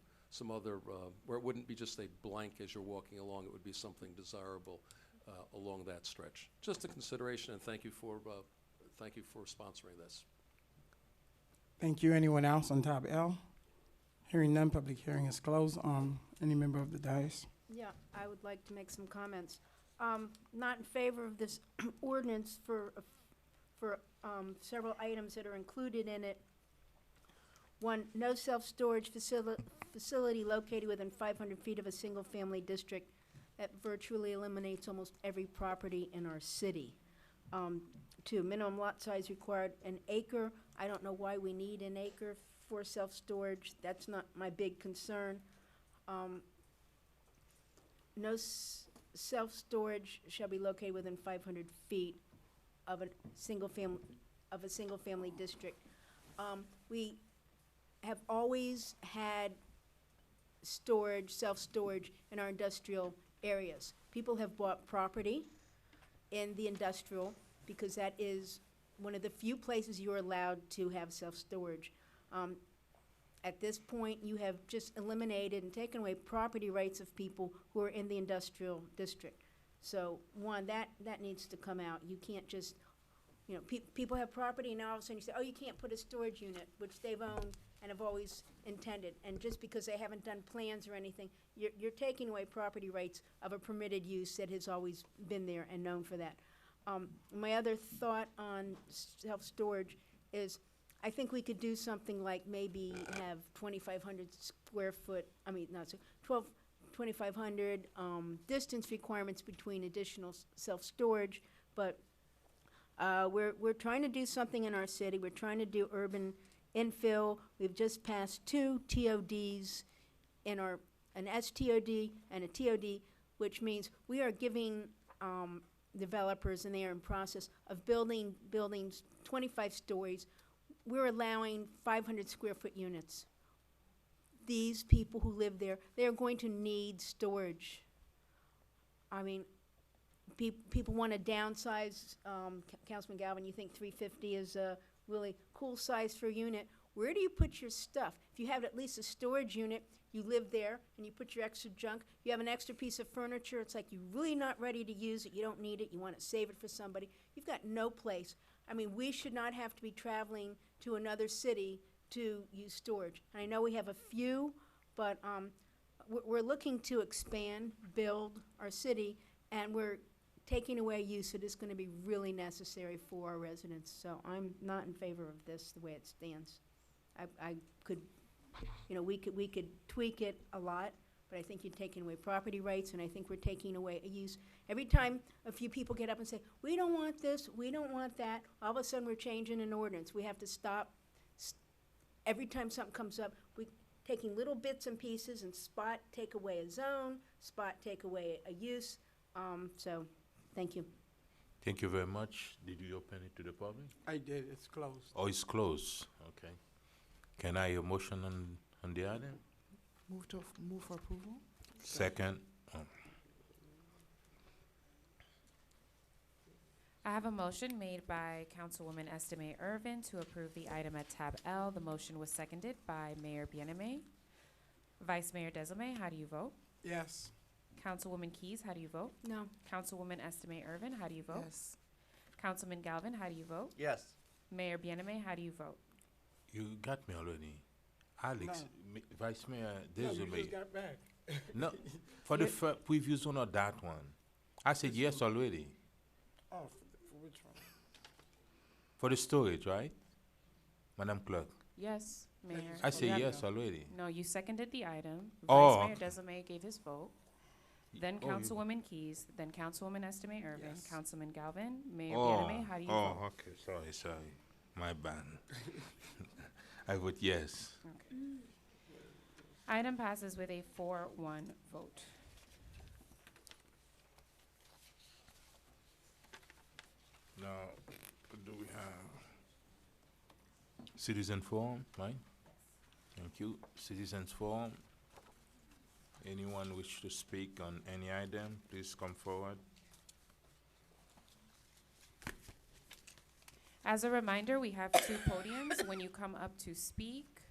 where it wouldn't be just a blank as you're walking along, it would be something desirable along that stretch. Just a consideration, and thank you for sponsoring this. Thank you. Anyone else on tab L? Hearing none, public hearing is closed. Any member of the dais? Yeah, I would like to make some comments. Not in favor of this ordinance for several items that are included in it. One, no self-storage facility located within 500 feet of a single-family district. That virtually eliminates almost every property in our city. Two, minimum lot size required an acre. I don't know why we need an acre for self-storage. That's not my big concern. No self-storage shall be located within 500 feet of a single family district. We have always had storage, self-storage in our industrial areas. People have bought property in the industrial because that is one of the few places you're allowed to have self-storage. At this point, you have just eliminated and taken away property rights of people who are in the industrial district. So, one, that needs to come out. You can't just, you know, people have property and now all of a sudden you say, oh, you can't put a storage unit, which they've owned and have always intended. And just because they haven't done plans or anything, you're taking away property rights of a permitted use that has always been there and known for that. My other thought on self-storage is I think we could do something like maybe have 2,500 square foot, 2,500 distance requirements between additional self-storage, but we're trying to do something in our city. We're trying to do urban infill. We've just passed 2 TODs in an STOD and a TOD, which means we are giving developers, and they are in process of building buildings 25 stories. We're allowing 500 square foot units. These people who live there, they're going to need storage. I mean, people want to downsize. Councilman Galvin, you think 350 is a really cool size for a unit. Where do you put your stuff? If you have at least a storage unit, you live there and you put your extra junk, you have an extra piece of furniture, it's like you're really not ready to use it, you don't need it, you want to save it for somebody, you've got no place. I mean, we should not have to be traveling to another city to use storage. And I know we have a few, but we're looking to expand, build our city, and we're taking away use that is going to be really necessary for our residents. So I'm not in favor of this the way it stands. I could, you know, we could tweak it a lot, but I think you're taking away property rights, and I think we're taking away a use. Every time a few people get up and say, we don't want this, we don't want that, all of a sudden we're changing an ordinance. We have to stop. Every time something comes up, we're taking little bits and pieces and take away a zone, take away a use. So, thank you. Thank you very much. Did you open it to the public? I did. It's closed. Oh, it's closed. Okay. Can I hear a motion on the item? Move for approval? Second. I have a motion made by Councilwoman Estime Irvin to approve the item at tab L. The motion was seconded by Mayor Bieneme. Vice Mayor Desilme, how do you vote? Yes. Councilwoman Keys, how do you vote? No. Councilwoman Estime Irvin, how do you vote? Yes. Councilman Galvin, how do you vote? Yes. Mayor Bieneme, how do you vote? You got me already. Alex, Vice Mayor No, you Desilme. just got back. No, for the previous one or that one. I said yes already. Oh, for which one? For the storage, right? Madam Clerk. Yes, Mayor. I said Yeah. yes already. No, you seconded the item. Oh, Vice Mayor okay. Desilme gave his vote. Then Oh, you- Councilwoman Keys, then Councilwoman Estime Irvin, Yes. Councilman Galvin, Mayor Oh, Bieneme, how do you vote? okay. Sorry. My bad. I vote yes. Item passes with a 4-1 vote. Now, do we have citizen forum, right? Thank you. Citizens forum. Anyone wish to speak on any item, please come forward. As a reminder, we have two podiums. When you come up to speak,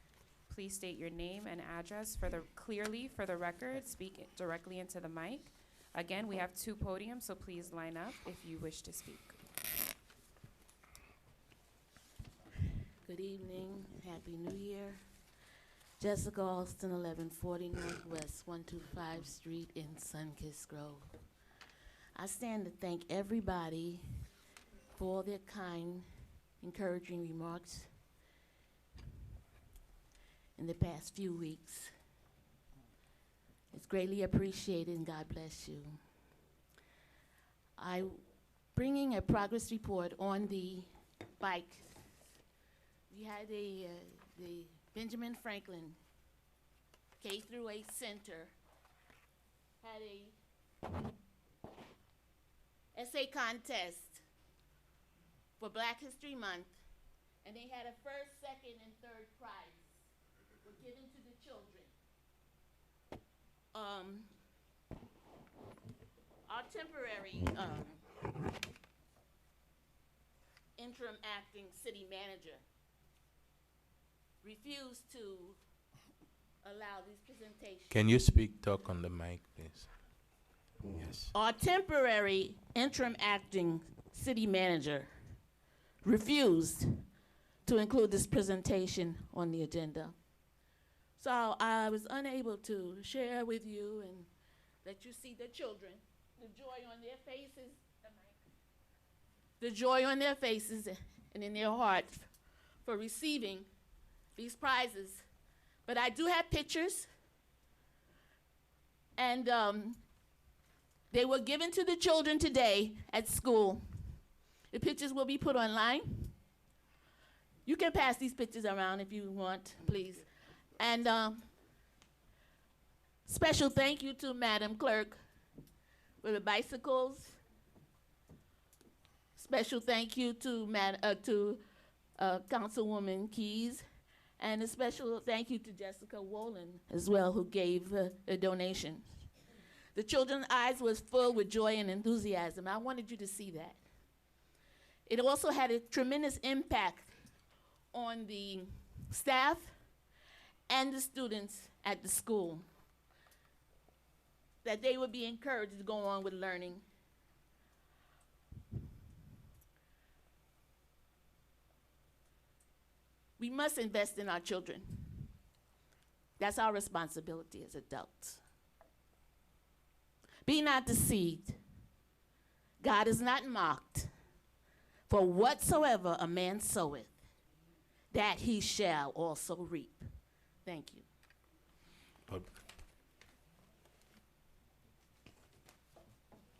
please state your name and address clearly for the record. Speak directly into the mic. Again, we have two podiums, so please line up if you wish to speak. Good evening, Happy New Year. Jessica Alston, 1140 Northwest 125 Street in Sunkist Grove. I stand to thank everybody for all their kind, encouraging remarks in the past few weeks. It's greatly appreciated, and God bless you. I'm bringing a progress report on the bike. We had the Benjamin Franklin K through 8 Center had a essay contest for Black History Month, and they had a first, second, and third prize were given to the children. Our temporary interim acting city manager refused to allow these presentations. Can you talk on the mic, please? Yes. Our temporary interim acting city manager refused to include this presentation on the agenda. So I was unable to share with you and let you see the children, the joy on their faces, the joy on their faces and in their heart for receiving these prizes. But I do have pictures, and they were given to the children today at school. The pictures will be put online. You can pass these pictures around if you want, please. And special thank you to Madam Clerk with the bicycles. Special thank you to Councilwoman Keys. And a special thank you to Jessica Wolin as well, who gave a donation. The children's eyes was full with joy and enthusiasm. I wanted you to see that. It also had a tremendous impact on the staff and the students at the school, that they would be encouraged to go on with learning. We must invest in our children. That's our responsibility as adults. Be not deceived. God is not mocked. For whatsoever a man soweth, that he shall also reap. Thank you.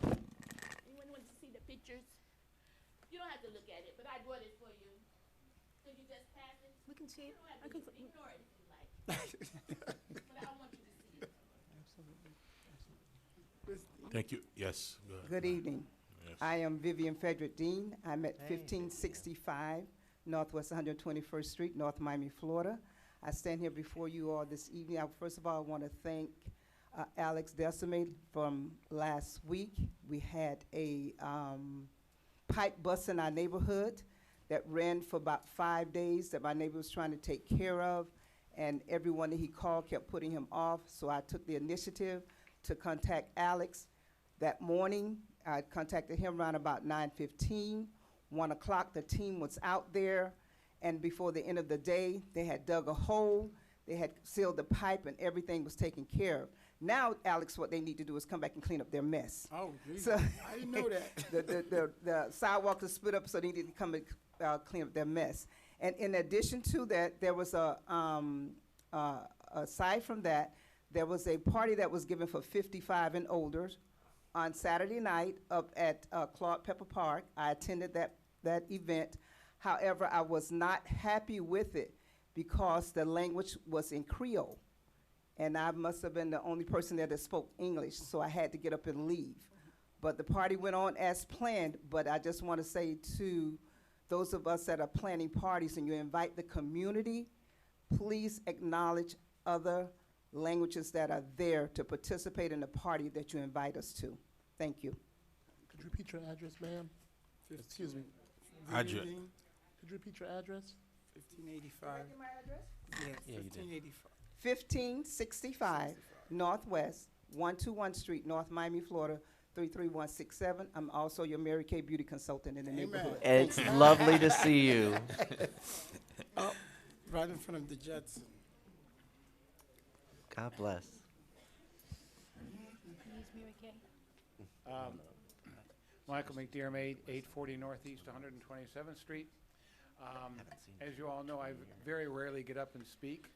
Anyone want to see the pictures? You don't have to look at it, but I brought it for you. Could you just pass it? We can see it. You don't have I to can ignore it if you like. But I want you to see it. Thank you. Yes, go ahead. Good evening. Yes. I am Vivian Frederick Dean. I'm at 1565 Northwest 121st Street, North Miami, Florida. I stand here before you all this evening. First of all, I want to thank Alex Decimate from last week. We had a pipe bust in our neighborhood that ran for about 5 days that my neighbor was trying to take care of, and everyone that he called kept putting him off. So I took the initiative to contact Alex. That morning, I contacted him around about 9:15. 1 o'clock, the team was out there, and before the end of the day, they had dug a hole, they had sealed the pipe, and everything was taken care of. Now, Alex, what they need to do is come back and clean up their mess. Oh, geez. So I didn't know that. the sidewalk is split up, so they need to come and clean up their mess. And in addition to that, there was aside from that, there was a party that was given for 55 and older on Saturday night up at Claude Pepper Park. I attended that event. However, I was not happy with it because the language was in Creole. And I must have been the only person there that spoke English, so I had to get up and leave. But the party went on as planned, but I just want to say to those of us that are planning parties and you invite the community, please acknowledge other languages that are there to participate in the party that you invite us to. Thank you. Could you repeat your address, ma'am? Excuse me. Address. Could you repeat your address? 1585. Yeah, Yes, you did. 1585. 1565 Northwest 121 Street, North Miami, Florida, 33167. I'm also your Mary Kay beauty consultant in the neighborhood. It's lovely to see you. Oh, right in front of the Jets. God bless. Michael McDermott, 840 Northeast 127th Street. As you all know, I very rarely get up and speak,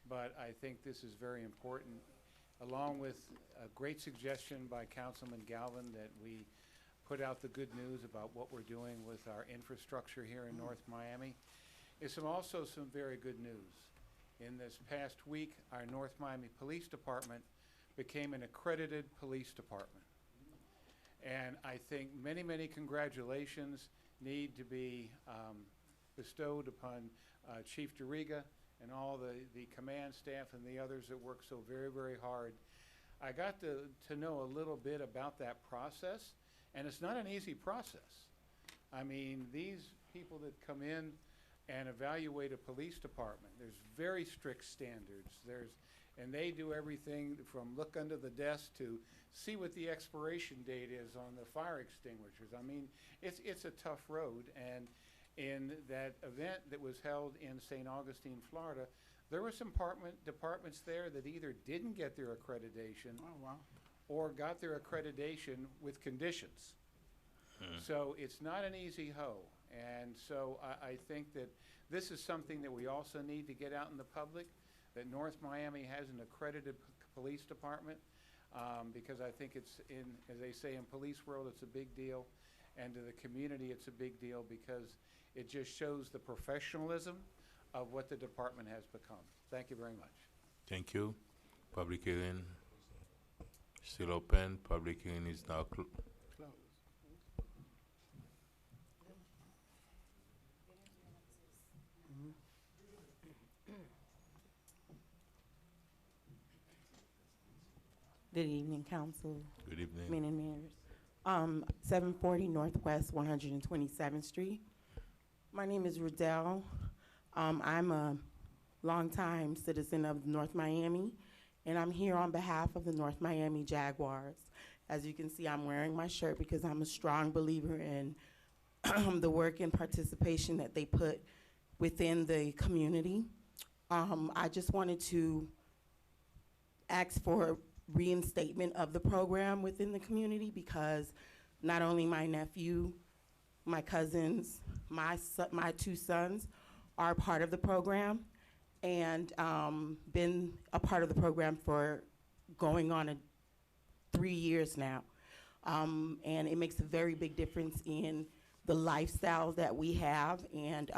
but I think this is very important, along with a great suggestion by Councilman Galvin that we put out the good news about what we're doing with our infrastructure here in North Miami. Is also some very good news. In this past week, our North Miami Police Department became an accredited police department. And I think many, many congratulations need to be bestowed upon Chief DeRiga and all the command staff and the others that work so very, very hard. I got to know a little bit about that process, and it's not an easy process. I mean, these people that come in and evaluate a police department, there's very strict standards. And they do everything from look under the desk to see what the expiration date is on the fire extinguishers. I mean, it's a tough road. And in that event that was held in St. Augustine, Florida, there were some departments there that either didn't get their accreditation or got their accreditation with conditions. So it's not an easy hoe. And so I think that this is something that we also need to get out in the public, that North Miami has an accredited police department, because I think it's as they say in police world, it's a big deal. And to the community, it's a big deal because it just shows the professionalism of what the department has become. Thank you very much. Thank you. Public hearing still open. Public hearing is now closed. Good evening, Council. Good evening. Men and mayors. 740 Northwest 127th Street. My name is Riddell. I'm a longtime citizen of North Miami, and I'm here on behalf of the North Miami Jaguars. As you can see, I'm wearing my shirt because I'm a strong believer in the work and participation that they put within the community. I just wanted to ask for reinstatement of the program within the community because not only my nephew, my cousins, my two sons are part of the program and been a part of the program for going on 3 years now. And it makes a very big difference in the lifestyles that we have, and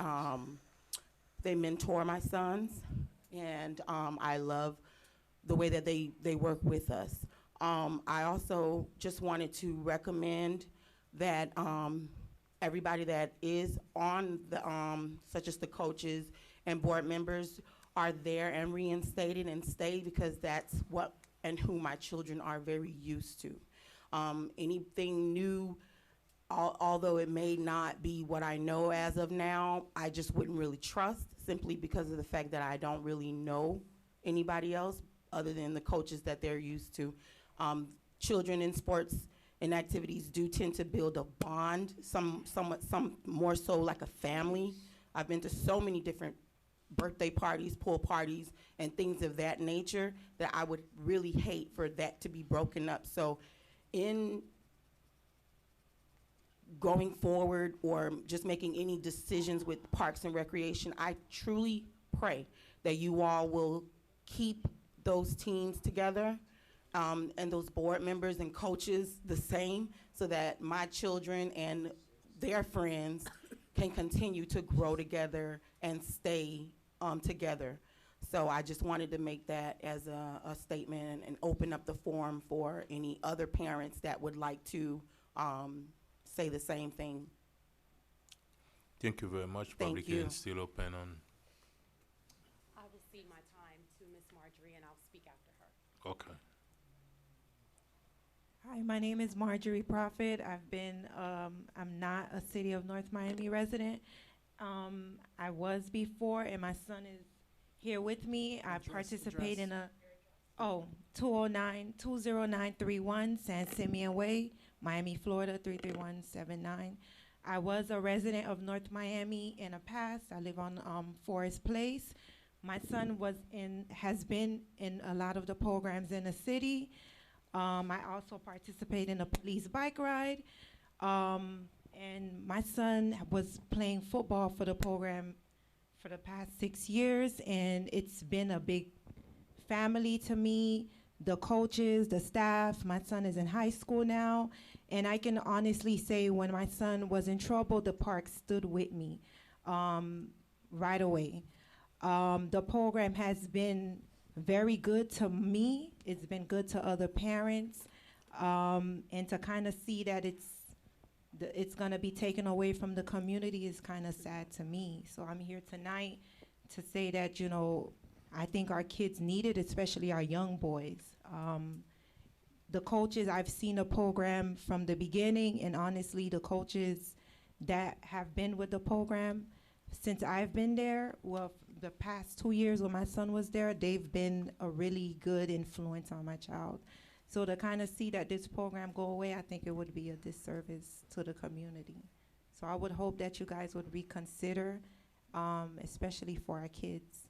they mentor my sons, and I love the way that they work with us. I also just wanted to recommend that everybody that is on the, such as the coaches and board members, are there and reinstated and stay because that's what and who my children are very used to. Anything new, although it may not be what I know as of now, I just wouldn't really trust simply because of the fact that I don't really know anybody else other than the coaches that they're used to. Children in sports and activities do tend to build a bond, some more so like a family. I've been to so many different birthday parties, pool parties, and things of that nature that I would really hate for that to be broken up. So in going forward or just making any decisions with Parks and Recreation, I truly pray that you all will keep those teams together and those board members and coaches the same so that my children and their friends can continue to grow together and stay together. So I just wanted to make that as a statement and open up the forum for any other parents that would like to say the same thing. Thank you very much. Thank Public you. hearing still open on. I was cede my time to Miss Marjorie, and I'll speak after her. Okay. Hi, my name is Marjorie Prophet. I'm not a City of North Miami resident. I was before, and my son is here with me. I participate in a, 209-20931 San Simeon Way, Miami, Florida, 33179. I was a resident of North Miami in the past. I live on Forest Place. My son has been in a lot of the programs in the city. I also participate in a police bike ride. And my son was playing football for the program for the past 6 years, and it's been a big family to me. The coaches, the staff, my son is in high school now, and I can honestly say when my son was in trouble, the park stood with me right away. The program has been very good to me. It's been good to other parents, and to kind of see that it's going to be taken away from the community is kind of sad to me. So I'm here tonight to say that, you know, I think our kids need it, especially our young boys. The coaches, I've seen the program from the beginning, and honestly, the coaches that have been with the program since I've been there, well, the past 2 years when my son was there, they've been a really good influence on my child. So to kind of see that this program go away, I think it would be a disservice to the community. So I would hope that you guys would reconsider, especially for our kids.